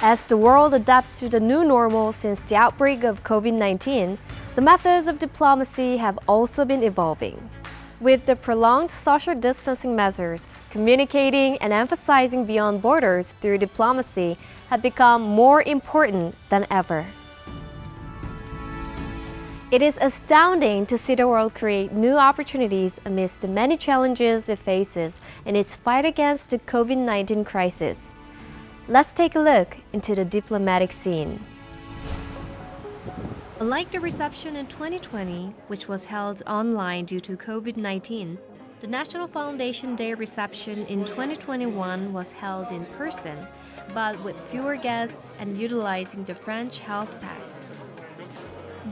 As the world adapts to the new normal since the outbreak of COVID-19, the methods of diplomacy have also been evolving. With the prolonged social distancing measures, communicating and emphasizing beyond borders through diplomacy have become more important than ever. It is astounding to see the world create new opportunities amidst the many challenges it faces in its fight against the COVID-19 crisis. Let's take a look into the diplomatic scene. Unlike the reception in 2020, which was held online due to COVID-19, the National Foundation Day reception in 2021 was held in person, but with fewer guests and utilizing the French Health Pass.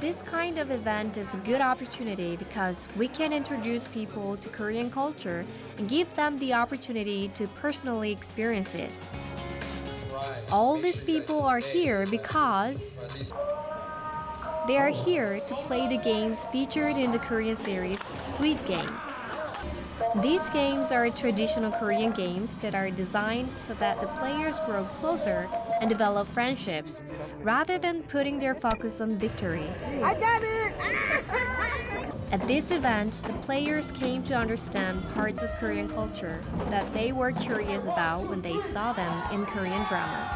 This kind of event is a good opportunity because we can introduce people to Korean culture and give them the opportunity to personally experience it. All these people are here because they are here to play the games featured in the Korean series Squid Game. These games are traditional Korean games that are designed so that the players grow closer and develop friendships, rather than putting their focus on victory. I got it! At this event, the players came to understand parts of Korean culture that they were curious about when they saw them in Korean dramas.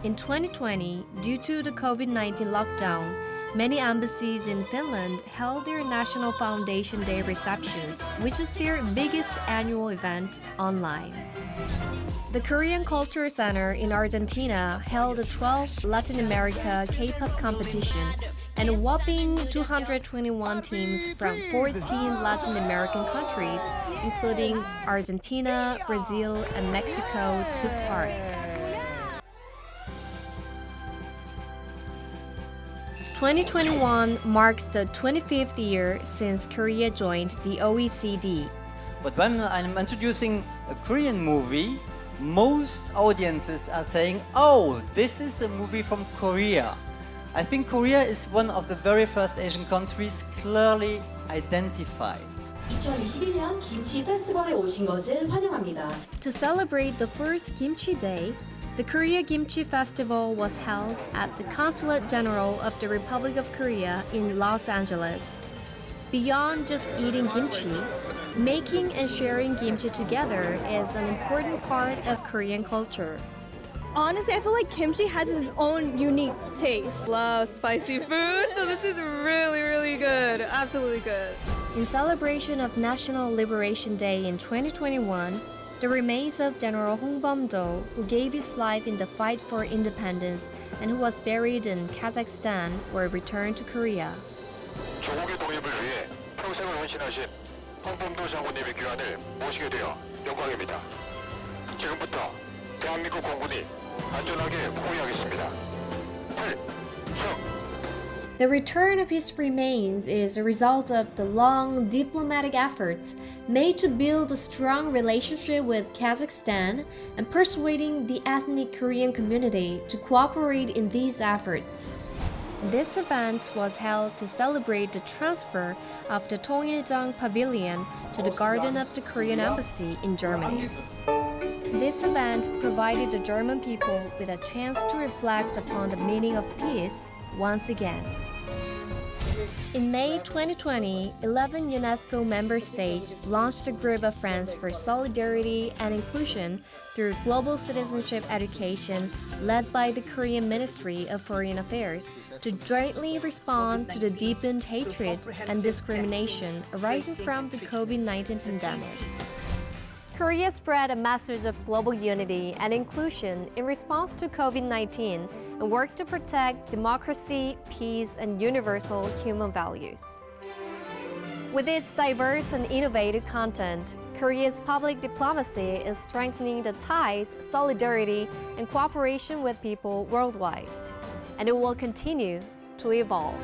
In 2020, due to the COVID-19 lockdown, many embassies in Finland held their National Foundation Day receptions, which is their biggest annual event, online. The Korean Culture Center in Argentina held the 12th Latin America K-pop competition, and a whopping 221 teams from 14 Latin American countries, including Argentina, Brazil, and Mexico, took part. 2021 marks the 25th year since Korea joined the OECD. But when I'm introducing a Korean movie, most audiences are saying, "Oh, this is a movie from Korea." I think Korea is one of the very first Asian countries clearly identified. 2021년 김치 페스티벌에 오신 것을 환영합니다. To celebrate the first Kimchi Day, the Korea Kimchi Festival was held at the Consulate General of the Republic of Korea in Los Angeles. Beyond just eating kimchi, making and sharing kimchi together is an important part of Korean culture. Honestly, I feel like kimchi has its own unique taste. Love spicy food, so this is really, really good. Absolutely good. In celebration of National Liberation Day in 2021, the remains of General Hong Bum-do, who gave his life in the fight for independence and who was buried in Kazakhstan, were returned to Korea. 조국의 독립을 위해 평생을 헌신하신 홍범도 장군님의 귀환을 모시게 되어 영광입니다. 지금부터 대한민국 공군이 안전하게 호위하겠습니다. 필승! The return of his remains is a result of the long diplomatic efforts made to build a strong relationship with Kazakhstan and persuading the ethnic Korean community to cooperate in these efforts. This event was held to celebrate the transfer of the Tongiljeong Pavilion to the garden of the Korean Embassy in Germany. This event provided the German people with a chance to reflect upon the meaning of peace once again. In May 2020, 11 UNESCO member states launched a group of Friends for Solidarity and Inclusion through global citizenship education led by the Korean Ministry of Foreign Affairs to jointly respond to the deepened hatred and discrimination arising from the COVID-19 pandemic. Korea spread a message of global unity and inclusion in response to COVID-19 and worked to protect democracy, peace, and universal human values. With its diverse and innovative content, Korea's public diplomacy is strengthening the ties, solidarity, and cooperation with people worldwide. And it will continue to evolve.